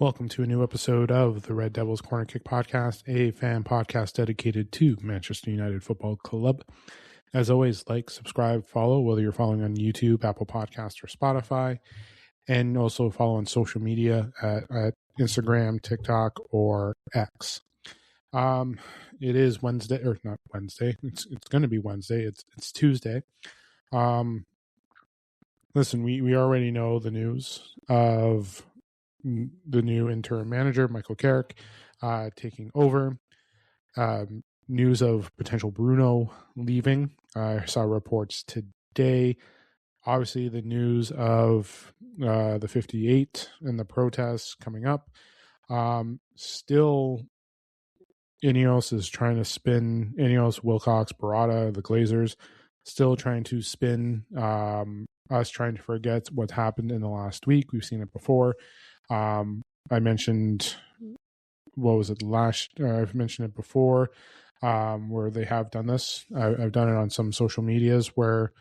Welcome to a new episode of the Red Devils Corner Kick Podcast, a fan podcast dedicated to Manchester United Football Club. As always, like, subscribe, follow, whether you're following on YouTube, Apple Podcasts, or Spotify, and also follow on social media at Instagram, TikTok, or X. It is Wednesday, or not Wednesday. It's going to be Wednesday. It's Tuesday. Listen, we already know the news of the new interim manager, Michael Carrick, taking over. News of potential Bruno leaving. I saw reports today. Obviously, the news of the 58 and the protests coming up. Still, Ineos is trying to spin, Ineos, Wilcox, Barada, the Glazers, still trying to spin us trying to forget what happened in the last week. We've seen it before. I mentioned, I've mentioned it before, where they have done this. I've done it on some social medias where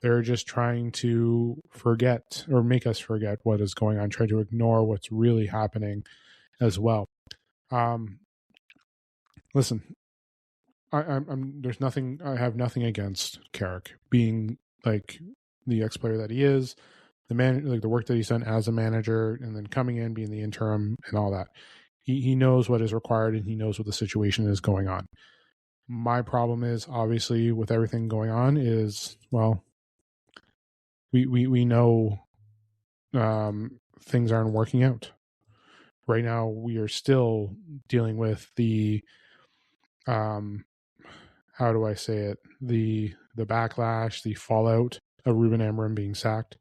they're just trying to forget or make us forget what is going on, trying to ignore what's really happening as well. Listen, I have nothing against Carrick being like the ex-player that he is, the work that he's done as a manager, and then coming in, being the interim and all that. He knows what is required and he knows what the situation is going on. My problem is, obviously, with everything going on is, well, we know things aren't working out. Right now, we are still dealing with the, how do I say it, the backlash, the fallout of Ruben Amorim being sacked.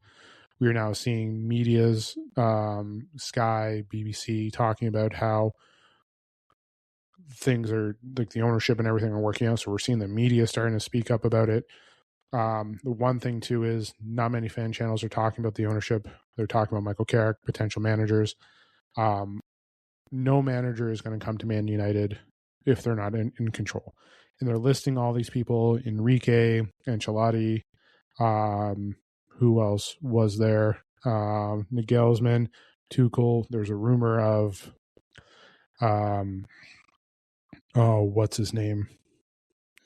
We are now seeing media's, Sky, BBC, talking about how things are, like the ownership and everything are working out. So we're seeing the media starting to speak up about it. The one thing too is not many fan channels are talking about the ownership. They're talking about Michael Carrick, potential managers. No manager is going to come to Man United if they're not in control. And they're listing all these people: Enrique, Ancelotti, who else was there? Nagelsmann, Tuchel. There's a rumor of, what's his name?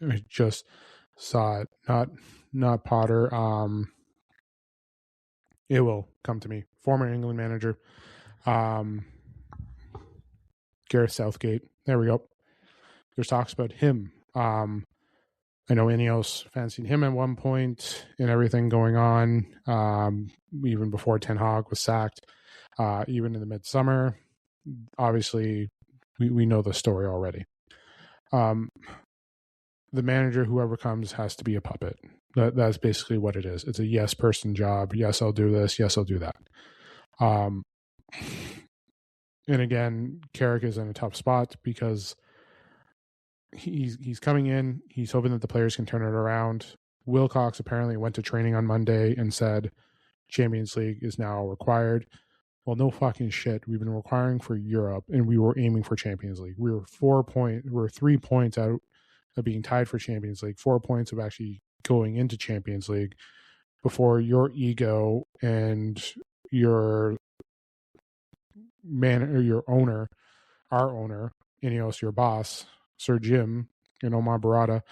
I just saw it. Not Potter. It will come to me. Former England manager, Gareth Southgate. There we go. There's talks about him. I know Ineos fancied him at one point and everything going on, even before Ten Hag was sacked, even in the midsummer. Obviously, we know the story already. The manager, whoever comes, has to be a puppet. That's basically what it is. It's a yes person job. Yes, I'll do this. Yes, I'll do that. And again, Carrick is in a tough spot because he's coming in. He's hoping that the players can turn it around. Wilcox apparently went to training on Monday and said Champions League is now required. Well, no fucking shit. We've been requiring for Europe, and we were aiming for Champions League. We were 3 points out of being tied for Champions League, 4 points of actually going into Champions League before your ego and your man or your owner, our owner, Ineos, your boss, Sir Jim and Omar Barada,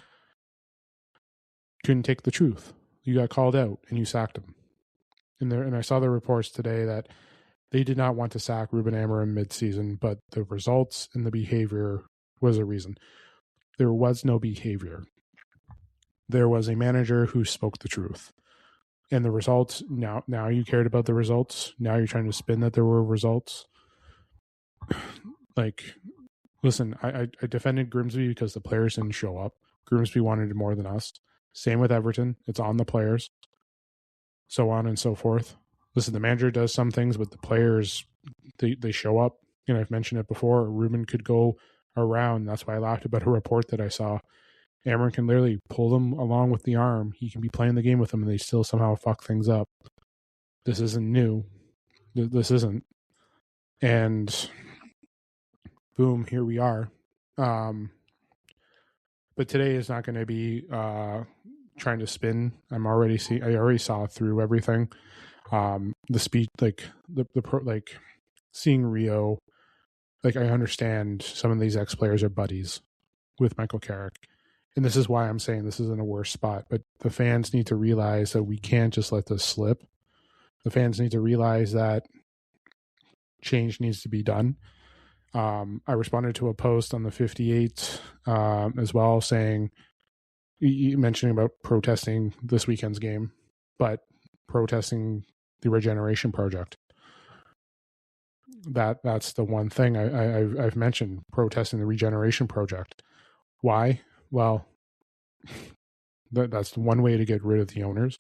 couldn't take the truth. You got called out and you sacked him. And I saw the reports today that they did not want to sack Ruben Amorim mid-season, but the results and the behavior was a reason. There was no behavior. There was a manager who spoke the truth. And the results, now you cared about the results. Now you're trying to spin that there were results. Like, listen, I defended Grimsby because the players didn't show up. Grimsby wanted it more than us. Same with Everton. It's on the players. So on and so forth. Listen, the manager does some things, but the players, they show up. And I've mentioned it before. Ruben could go around. That's why I laughed about a report that I saw. Amorim can literally pull them along with the arm. He can be playing the game with them, and they still somehow fuck things up. This isn't new. This isn't. And boom, here we are. But today is not going to be trying to spin. I already saw through everything. The speech, seeing Rio, like I understand some of these ex-players are buddies with Michael Carrick. And this is why I'm saying this is in a worse spot. But the fans need to realize that we can't just let this slip. The fans need to realize that change needs to be done. I responded to a post on the 58 as well, saying, mentioning about protesting this weekend's game, but protesting the regeneration project. That's the one thing I've mentioned, protesting the regeneration project. Why? Well, that's one way to get rid of the owners.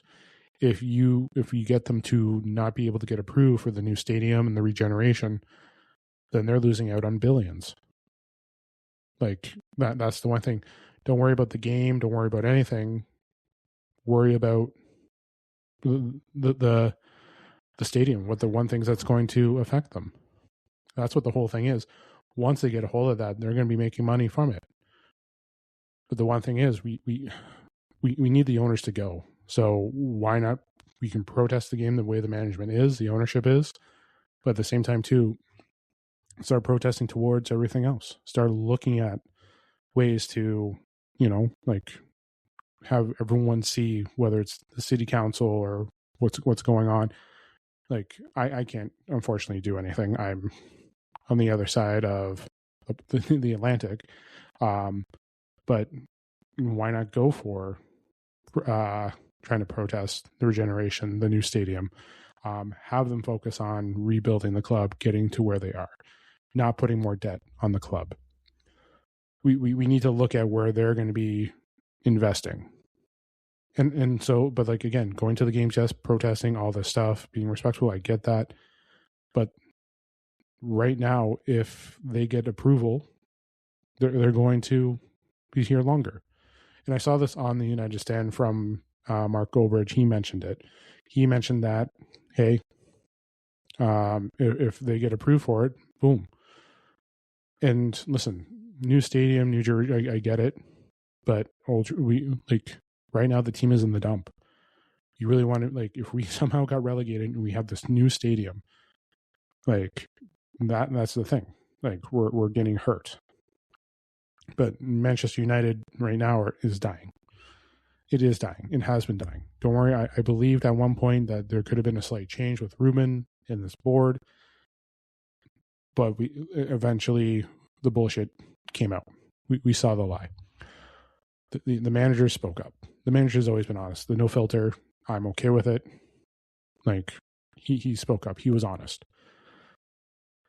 If you get them to not be able to get approved for the new stadium and the regeneration, then they're losing out on billions. Like that's the one thing. Don't worry about the game. Don't worry about anything. Worry about the stadium. What the one things that's going to affect them. That's what the whole thing is. Once they get a hold of that, they're going to be making money from it. But the one thing is, we need the owners to go. So why not? We can protest the game the way the management is, the ownership is, but at the same time too, start protesting towards everything else. Start looking at ways to, like have everyone see, whether it's the city council or what's going on. Like I can't unfortunately do anything. I'm on the other side of the Atlantic, but why not go for trying to protest the regeneration, the new stadium, have them focus on rebuilding the club, getting to where they are, not putting more debt on the club. We need to look at where they're going to be investing. And so, but like, again, going to the games, yes, protesting, all this stuff, being respectful, I get that. But right now, if they get approval, they're going to be here longer. And I saw this on the United Stand from Mark Goldbridge. He mentioned it. He mentioned that, hey, if they get approved for it, boom. And listen, new stadium, New Jersey, I get it. But right now the team is in the dump. You really want to, like, if we somehow got relegated and we have this new stadium, like that's the thing. Like we're getting hurt. But Manchester United right now is dying. It is dying. It has been dying. Don't worry. I believed at one point that there could have been a slight change with Ruben in this board, but eventually the bullshit came out. We saw the lie. The manager spoke up. The manager's always been honest. The no filter, I'm okay with it. Like he spoke up. He was honest.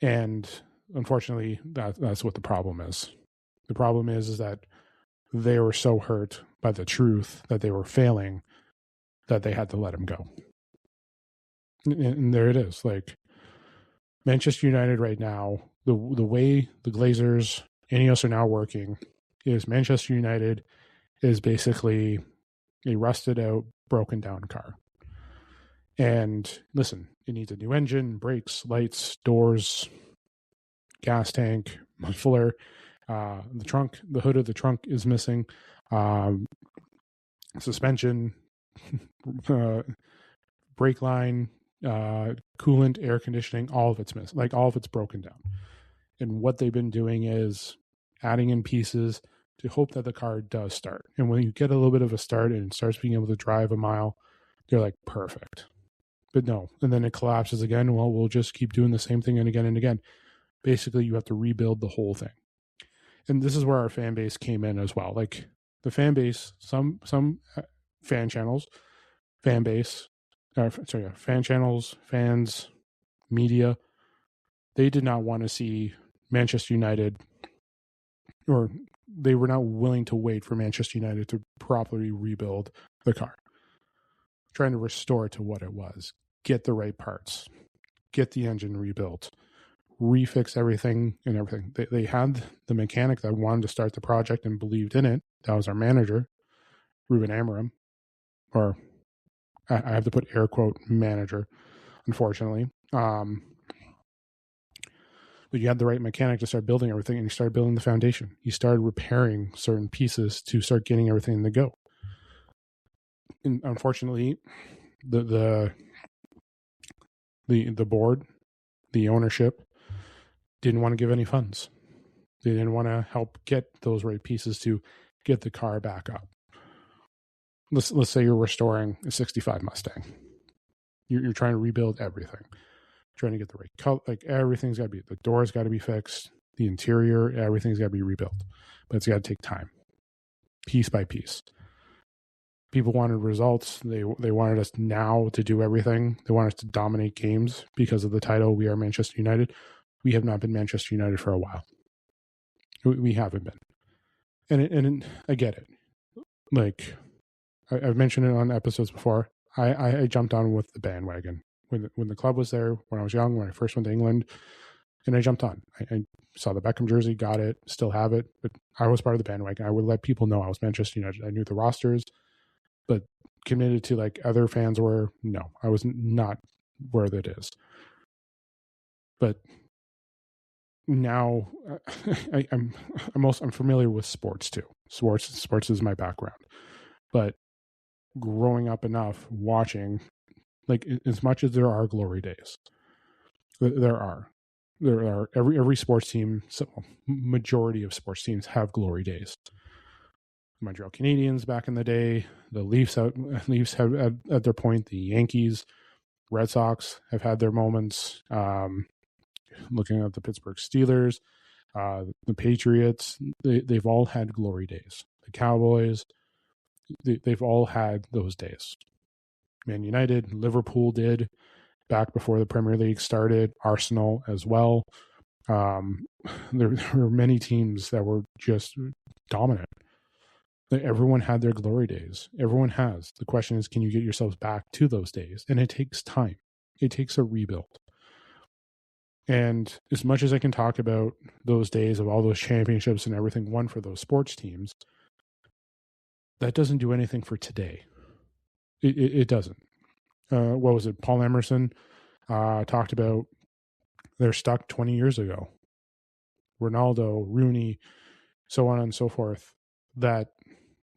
And unfortunately, that's what the problem is. The problem is that they were so hurt by the truth that they were failing that they had to let him go. And there it is. Like Manchester United right now, the way the Glazers, Ineos are now working is Manchester United is basically a rusted out, broken down car. And listen, it needs a new engine, brakes, lights, doors, gas tank, muffler. The hood of the trunk is missing. Suspension, brake line, coolant, air conditioning, all of it's missing. Like all of it's broken down. And what they've been doing is adding in pieces to hope that the car does start. And when you get a little bit of a start and it starts being able to drive a mile, they're like, perfect. But no. And then it collapses again. Well, we'll just keep doing the same thing and again and again. Basically, you have to rebuild the whole thing. And this is where our fan base came in as well. Like the fan base, some fan channels, fan channels, fans, media, they did not want to see Manchester United, or they were not willing to wait for Manchester United to properly rebuild the car. Trying to restore it to what it was. Get the right parts. Get the engine rebuilt. Refix everything and everything. They had the mechanic that wanted to start the project and believed in it. That was our manager, Ruben Amorim. Or I have to put air quote manager, unfortunately. But you had the right mechanic to start building everything, and you started building the foundation. You started repairing certain pieces to start getting everything to go. And unfortunately, the board, the ownership, didn't want to give any funds. They didn't want to help get those right pieces to get the car back up. Let's say you're restoring a 65 Mustang. You're trying to rebuild everything. Trying to get the right color. Like, everything's got to be, the doors got to be fixed. The interior, everything's got to be rebuilt. But it's got to take time. Piece by piece. People wanted results. They wanted us now to do everything. They want us to dominate games because of the title. We are Manchester United. We have not been Manchester United for a while. We haven't been. And I get it. Like, I've mentioned it on episodes before. I jumped on with the bandwagon. When the club was there, when I was young, when I first went to England, and I jumped on. I saw the Beckham jersey, got it, still have it, but I was part of the bandwagon. I would let people know I was Manchester United. I knew the rosters, but committed to like other fans were, no, I was not where that is. But now I'm familiar with sports too. Sports is my background, but growing up enough watching, like, as much as there are glory days, there are every sports team, so majority of sports teams have glory days. The Montreal Canadiens back in the day, the Leafs have at their point, the Yankees, Red Sox have had their moments. Looking at the Pittsburgh Steelers, the Patriots, they've all had glory days. The Cowboys, they've all had those days. Man United, Liverpool did back before the Premier League started. Arsenal as well. There were many teams that were just dominant. Everyone had their glory days. Everyone has. The question is, can you get yourselves back to those days? And it takes time. It takes a rebuild. And as much as I can talk about those days of all those championships and everything won for those sports teams, that doesn't do anything for today. It doesn't. What was it? Paul Emerson talked about they're stuck 20 years ago. Ronaldo, Rooney, so on and so forth, that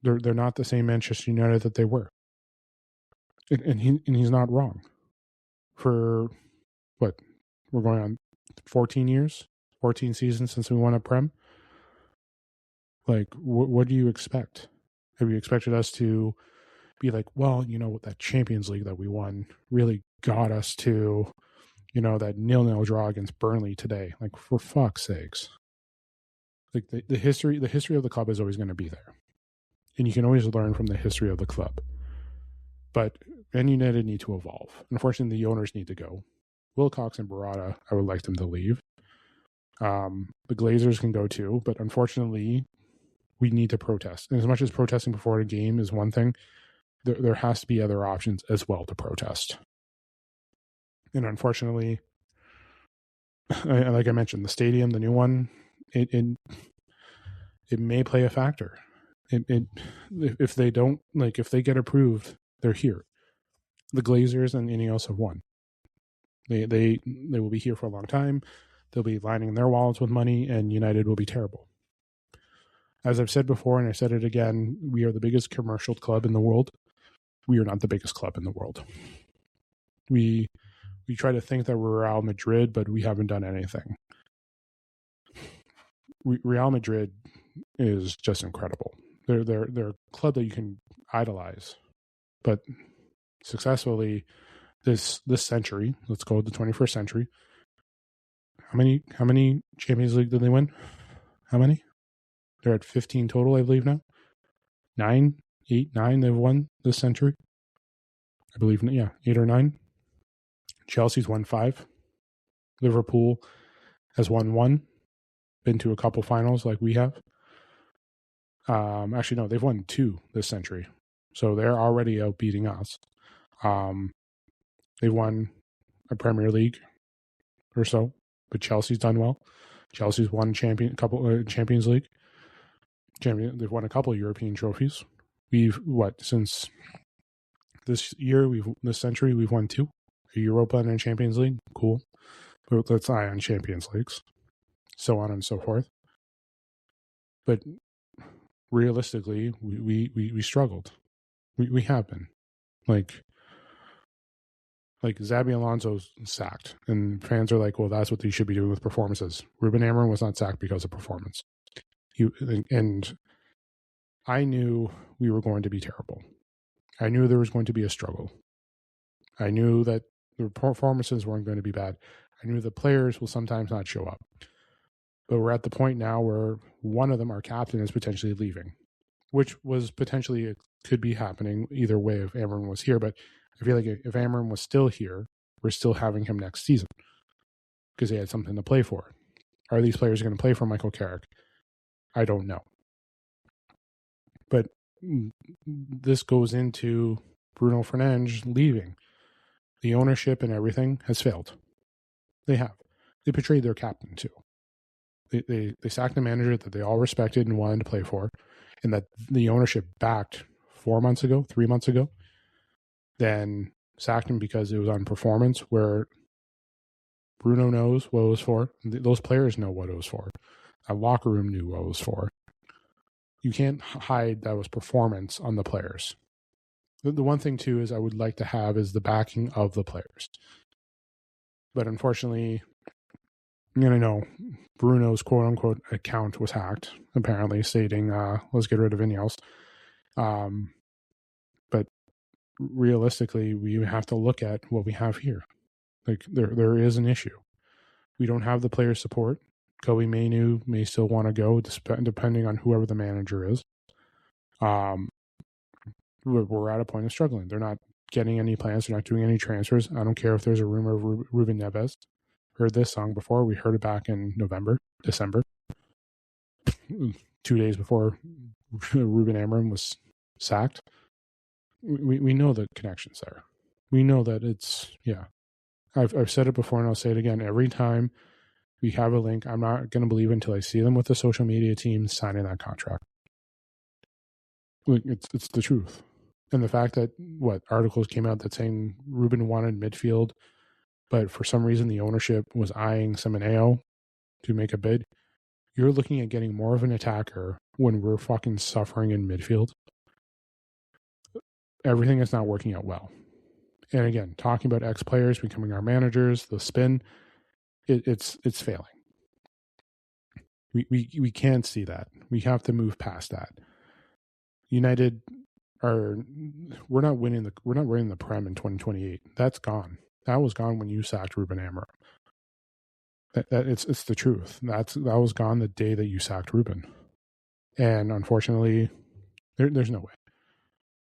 they're not the same Manchester United that they were. And he's not wrong. For what? We're going on 14 years, 14 seasons since we won a Prem. Like, what do you expect? Have you expected us to be like, well, that Champions League that we won really got us to, that 0-0 draw against Burnley today? Like, for fuck's sakes. Like, the history of the club is always going to be there. And you can always learn from the history of the club. But Man United need to evolve. Unfortunately, the owners need to go. Wilcox and Barada, I would like them to leave. The Glazers can go too, but unfortunately, we need to protest. And as much as protesting before a game is one thing, there has to be other options as well to protest. And unfortunately, like I mentioned, the stadium, the new one, it may play a factor. If they don't, like, if they get approved, they're here. The Glazers and Ineos have won. They will be here for a long time. They'll be lining their wallets with money, and United will be terrible. As I've said before, and I said it again, we are the biggest commercial club in the world. We are not the biggest club in the world. We try to think that we're Real Madrid, but we haven't done anything. Real Madrid is just incredible. They're a club that you can idolize, but successfully this century, let's go to the 21st century. How many Champions League did they win? How many? They're at 15 total, I believe now. 9 they've won this century. I believe, 8 or 9. Chelsea's won 5. Liverpool has won 1. Been to a couple finals like we have. Actually, no, they've won 2 this century. So they're already out beating us. They've won a Premier League or so, but Chelsea's done well. Chelsea's won Champions League. They've won a couple of European trophies. Since this century, we've won 2. A Europa and a Champions League. Cool. But let's eye on Champions Leagues. So on and so forth. But realistically, we struggled. We have been. Like, Like Xabi Alonso's sacked, and fans are like, well, that's what they should be doing with performances. Ruben Amorim was not sacked because of performance. And I knew we were going to be terrible. I knew there was going to be a struggle. I knew that the performances weren't going to be bad. I knew the players will sometimes not show up. But we're at the point now where one of them, our captain, is potentially leaving, which was potentially, it could be happening either way if Amorim was here. But I feel like if Amorim was still here, we're still having him next season because he had something to play for. Are these players going to play for Michael Carrick? I don't know. But this goes into Bruno Fernandes leaving. The ownership and everything has failed. They have. They betrayed their captain too. They sacked a manager that they all respected and wanted to play for, and that the ownership backed 3 months ago, then sacked him because it was on performance, where Bruno knows what it was for. Those players know what it was for. That locker room knew what it was for. You can't hide that was performance on the players. The one thing, too, is I would like to have is the backing of the players. But unfortunately, Bruno's quote-unquote account was hacked, apparently, stating, let's get rid of Ineos. But realistically, we have to look at what we have here. Like, there is an issue. We don't have the player support. Kobe Mainu may still want to go, depending on whoever the manager is. We're at a point of struggling. They're not getting any plans. They're not doing any transfers. I don't care if there's a rumor of Ruben Neves. Heard this song before. We heard it back in December, 2 days before Ruben Amorim was sacked. We know the connections there. We know that it's, yeah. I've said it before and I'll say it again. Every time we have a link, I'm not going to believe until I see them with the social media team signing that contract. It's the truth. And the fact that, articles came out that saying Ruben wanted midfield, but for some reason the ownership was eyeing Semeneo to make a bid. You're looking at getting more of an attacker when we're fucking suffering in midfield. Everything is not working out well. And again, talking about ex-players becoming our managers, the spin, it's failing. We can't see that. We have to move past that. United we're not winning the Prem in 2028. That's gone. That was gone when you sacked Ruben Amorim. It's the truth. That was gone the day that you sacked Ruben. And unfortunately, there's no way.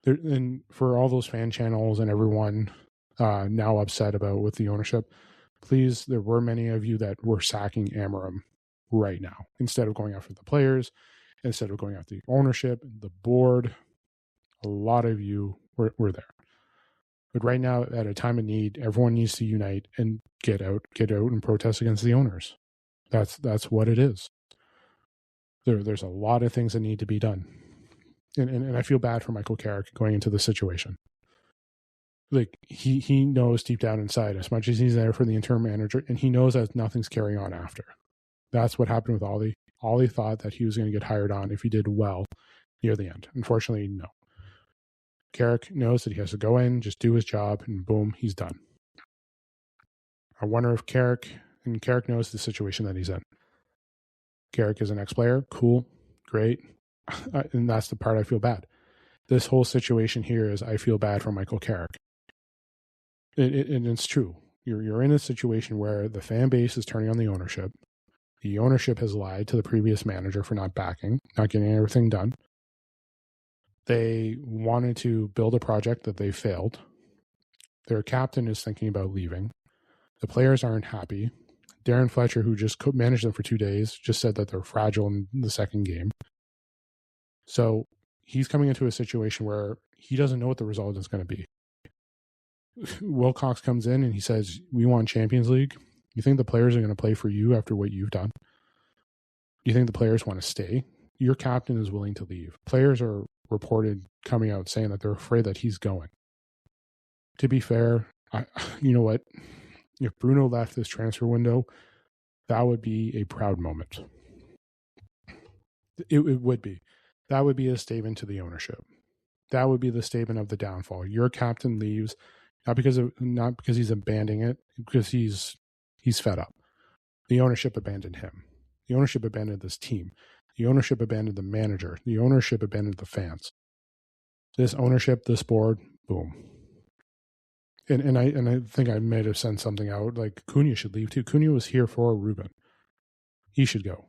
And for all those fan channels and everyone now upset about with the ownership, please, there were many of you that were sacking Amorim right now instead of going after the players, instead of going after the ownership, the board. A lot of you were there. But right now, at a time of need, everyone needs to unite and get out and protest against the owners. That's what it is. There's a lot of things that need to be done. And I feel bad for Michael Carrick going into the situation. Like, he knows deep down inside, as much as he's there for the interim manager, and he knows that nothing's carrying on after. That's what happened with Ollie. Ollie thought that he was going to get hired on if he did well near the end. Unfortunately, no. Carrick knows that he has to go in, just do his job, and boom, he's done. I wonder if Carrick knows the situation that he's in. Carrick is an ex-player. Cool. Great. And that's the part I feel bad. This whole situation here is I feel bad for Michael Carrick. And it's true. You're in a situation where the fan base is turning on the ownership. The ownership has lied to the previous manager for not backing, not getting everything done. They wanted to build a project that they failed. Their captain is thinking about leaving. The players aren't happy. Darren Fletcher, who just managed them for 2 days, just said that they're fragile in the second game. So he's coming into a situation where he doesn't know what the result is going to be. Wilcox comes in and he says, we want Champions League. You think the players are going to play for you after what you've done? Do you think the players want to stay? Your captain is willing to leave. Players are reported coming out saying that they're afraid that he's going. To be fair, you know what? If Bruno left this transfer window, that would be a proud moment. It would be. That would be a statement to the ownership. That would be the statement of the downfall. Your captain leaves. not because he's abandoning it, because he's fed up. The ownership abandoned him. The ownership abandoned this team. The ownership abandoned the manager. The ownership abandoned the fans. This ownership, this board, boom. And I think I might have sent something out like Cunha should leave too. Cunha was here for Ruben. He should go.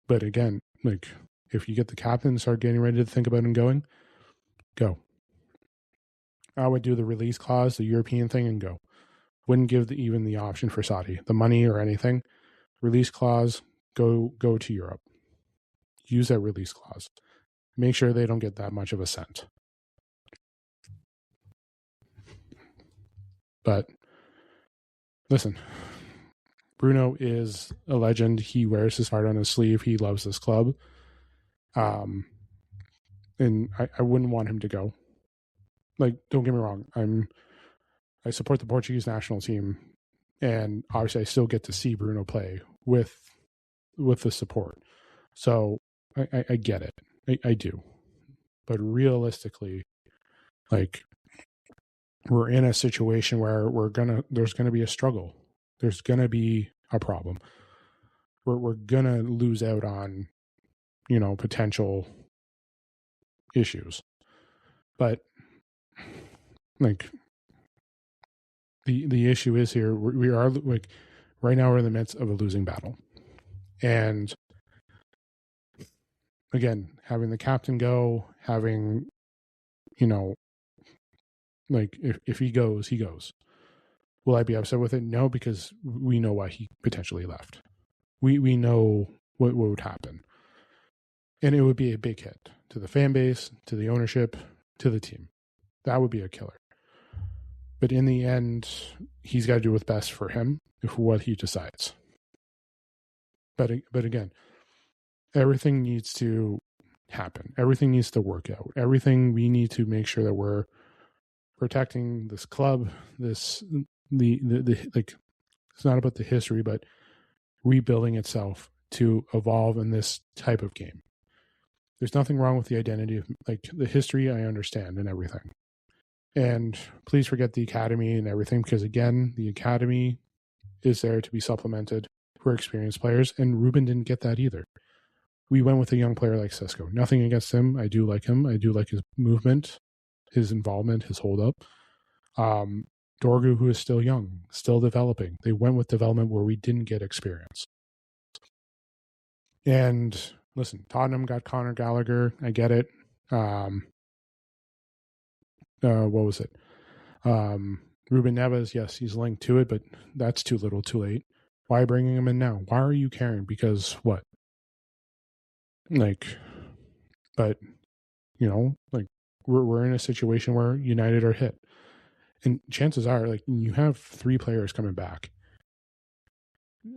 But again, like if you get the captain and start getting ready to think about him going, go. I would do the release clause, the European thing, and go. Wouldn't give even the option for Saudi, the money or anything. Release clause, go to Europe. Use that release clause. Make sure they don't get that much of a cent. But listen, Bruno is a legend. He wears his heart on his sleeve. He loves this club. And I wouldn't want him to go. Like, don't get me wrong. I support the Portuguese national team, and obviously I still get to see Bruno play with the support. So I get it. I do. But realistically, like, we're in a situation where there's gonna be a struggle. There's gonna be a problem. We're gonna lose out on, potential issues. But like the issue is here, we are like right now we're in the midst of a losing battle. And again, having the captain go, having, like if he goes, he goes. Will I be upset with it? No, because we know why he potentially left. We know what would happen. And it would be a big hit to the fan base, to the ownership, to the team. That would be a killer. But in the end, he's got to do what's best for him, for what he decides. But again, everything needs to happen. Everything needs to work out. Everything, we need to make sure that we're protecting this club, the like, it's not about the history, but rebuilding itself to evolve in this type of game. There's nothing wrong with the identity of, like, the history, I understand, and everything. And please forget the academy and everything, because again, the academy is there to be supplemented for experienced players, and Ruben didn't get that either. We went with a young player like Sesko. Nothing against him. I do like him. I do like his movement, his involvement, his hold up. Dorgu, who is still young, still developing. They went with development where we didn't get experience. And listen, Tottenham got Conor Gallagher. I get it. What was it? Ruben Neves, yes, he's linked to it, but that's too little too late. Why bringing him in now? Why are you caring? Because what? Like, but, like, we're in a situation where United are hit. And chances are, like, you have 3 players coming back.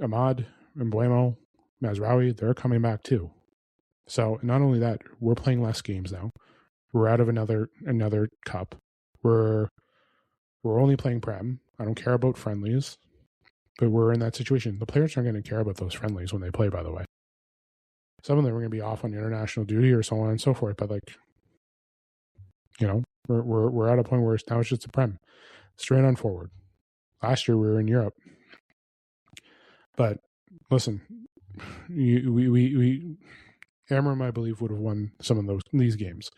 Ahmad, Mbuemo, Mazraoui, they're coming back too. So not only that, we're playing less games now. We're out of another cup. We're only playing Prem. I don't care about friendlies, but we're in that situation. The players aren't going to care about those friendlies when they play, by the way. Some of them are going to be off on international duty or so on and so forth, but, like, we're at a point where now it's just a Prem. Straight on forward. Last year we were in Europe. But listen, we Amram, I believe, would have won some of these games.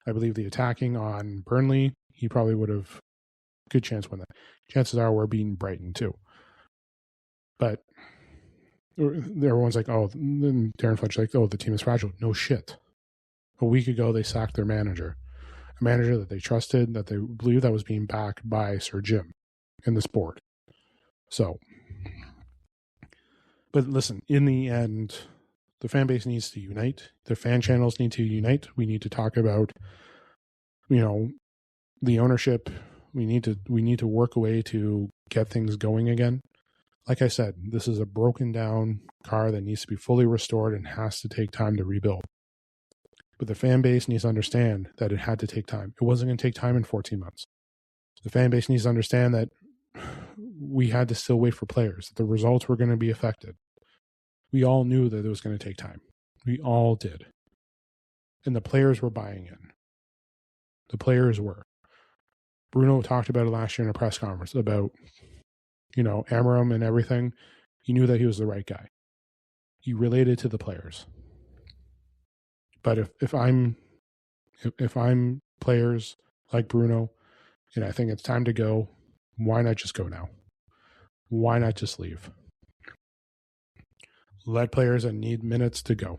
I believe the attacking on Burnley, he probably would have good chance win that. Chances are we're beating Brighton too. But everyone's like, oh, then Darren Fletcher's like, oh, the team is fragile. No shit. A week ago they sacked their manager. A manager that they trusted, that they believed that was being backed by Sir Jim in this board. So, but listen, in the end, the fan base needs to unite. The fan channels need to unite. We need to talk about, the ownership. We need to work a way to get things going again. Like I said, this is a broken down car that needs to be fully restored and has to take time to rebuild. But the fan base needs to understand that it had to take time. It wasn't going to take time in 14 months. The fan base needs to understand that we had to still wait for players, that the results were going to be affected. We all knew that it was going to take time. We all did. And the players were buying in. The players were. Bruno talked about it last year in a press conference about, Amarim and everything. He knew that he was the right guy. He related to the players. But if I'm players like Bruno, and I think it's time to go, why not just go now? Why not just leave? Let players that need minutes to go.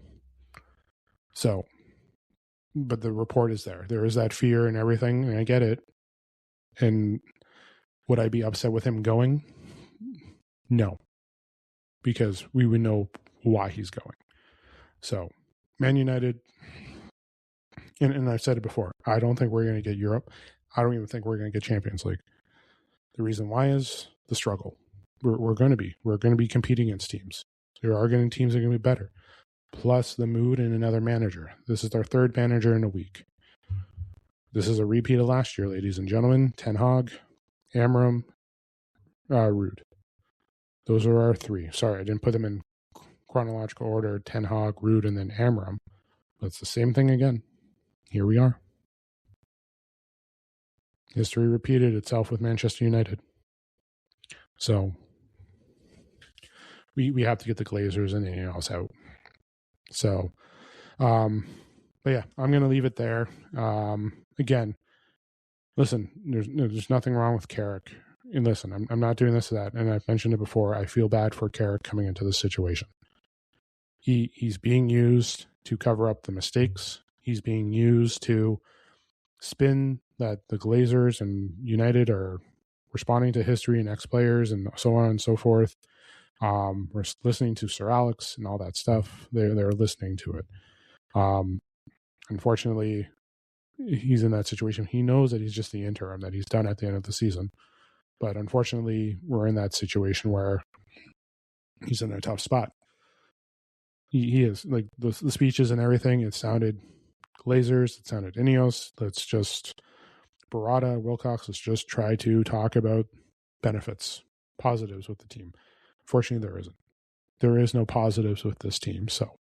So, but the report is there. There is that fear and everything, and I get it. And would I be upset with him going? No. Because we would know why he's going. So, Man United, and I've said it before, I don't think we're going to get Europe. I don't even think we're going to get Champions League. The reason why is the struggle. We're going to be. We're going to be competing against teams. There are going to teams that are going to be better. Plus the mood and another manager. This is our third manager in a week. This is a repeat of last year, ladies and gentlemen. Ten Hag, Amarim, Ruud. Those are our three. Sorry, I didn't put them in chronological order. Ten Hag, Ruud, and then Amarim. But it's the same thing again. Here we are. History repeated itself with Manchester United. So we have to get the Glazers and Ineos out. So, but yeah, I'm going to leave it there. Again, listen, there's nothing wrong with Carrick. And listen, I'm not doing this or that. And I've mentioned it before. I feel bad for Carrick coming into this situation. He's being used to cover up the mistakes. He's being used to spin that the Glazers and United are responding to history and ex-players and so on and so forth. We're listening to Sir Alex and all that stuff. They're listening to it. Unfortunately, he's in that situation. He knows that he's just the interim, that he's done at the end of the season. But unfortunately, we're in that situation where he's in a tough spot. He is. Like the speeches and everything, it sounded Glazers, it sounded Ineos. Let's just Barada, Wilcox, let's just try to talk about benefits, positives with the team. Fortunately, there isn't. There is no positives with this team. So,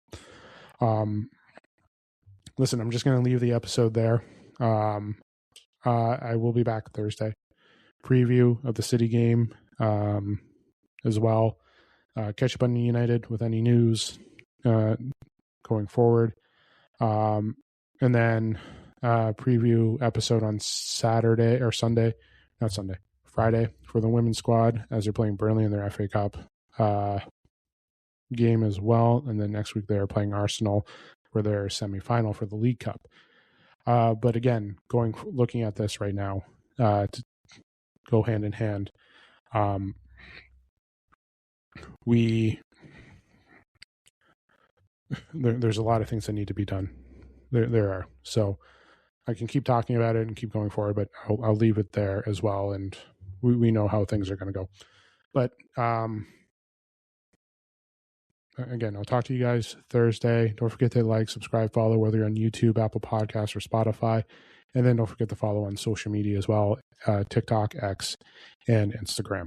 listen, I'm just going to leave the episode there. I will be back Thursday. Preview of the City game as well. Catch up on United with any news going forward. And then preview episode on Friday for the women's squad as they're playing Burnley in their FA Cup game as well. And then next week they're playing Arsenal for their semifinal for the League Cup. But again, looking at this right now, to go hand in hand, there's a lot of things that need to be done. There are. So I can keep talking about it and keep going forward, but I'll leave it there as well. And we know how things are going to go. But again, I'll talk to you guys Thursday. Don't forget to like, subscribe, follow, whether you're on YouTube, Apple Podcasts, or Spotify. And then don't forget to follow on social media as well, TikTok, X, and Instagram.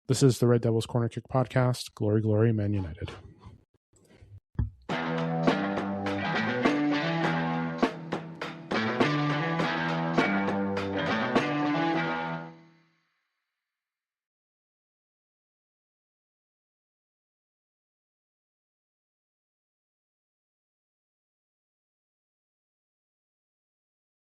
This is the Red Devils Corner Kick Podcast. Glory, glory, Man United.